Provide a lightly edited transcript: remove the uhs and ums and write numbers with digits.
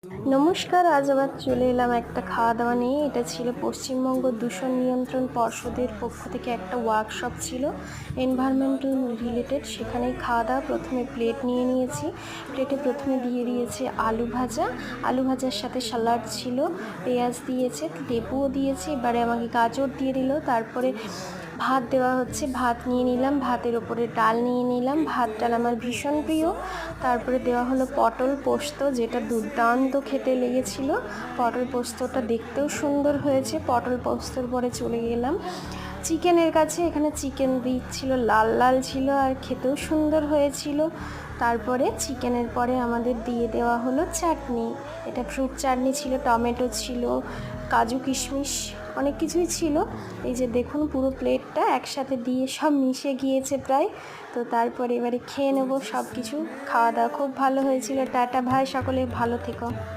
নমস্কার, আজ আবার চলে এলাম একটা খাওয়া দাওয়া নিয়ে। এটা ছিল পশ্চিমবঙ্গ দূষণ নিয়ন্ত্রণ পর্ষদের পক্ষ থেকে একটা ওয়ার্কশপ ছিল এনভায়রনমেন্টাল রিলেটেড। সেখানেই খাওয়া দাওয়া। প্রথমে প্লেট নিয়ে নিয়েছি। প্লেটে প্রথমে দিয়ে দিয়েছে আলু ভাজা, আলু ভাজার সাথে স্যালাড ছিল, পেঁয়াজ দিয়েছে, লেবুও দিয়েছে। এবারে আমাকে গাজর দিয়ে দিল। তারপরে ভাত দেওয়া হচ্ছে, ভাত নিয়ে নিলাম, ভাতের ওপরে ডাল নিয়ে নিলাম। ভাত ডাল আমার ভীষণ প্রিয়। তারপরে দেওয়া হলো পটল পোস্ত, যেটা দুর্দান্ত খেতে লেগেছিল। পটল পোস্তটা দেখতেও সুন্দর হয়েছে। পটল পোস্তর পরে চলে গেলাম চিকেনের কাছে। এখানে চিকেন দিচ্ছিল, লাল লাল ছিল আর খেতেও সুন্দর হয়েছিল। তারপরে চিকেনের পরে আমাদের দিয়ে দেওয়া হলো চাটনি। এটা ফ্রুট চাটনি ছিল, টমেটো ছিল, কাজু কিশমিশ, অনেক কিছুই ছিল। এই যে দেখুন, পুরো প্লেটটা একসাথে দিয়ে সব মিশে গিয়েছে প্রায়। তো তারপরে এবারে খেয়ে নেবো সব কিছু। খাওয়া দাওয়া খুব ভালো হয়েছিল। টাটা, ভাই, সকলে ভালো থেকো।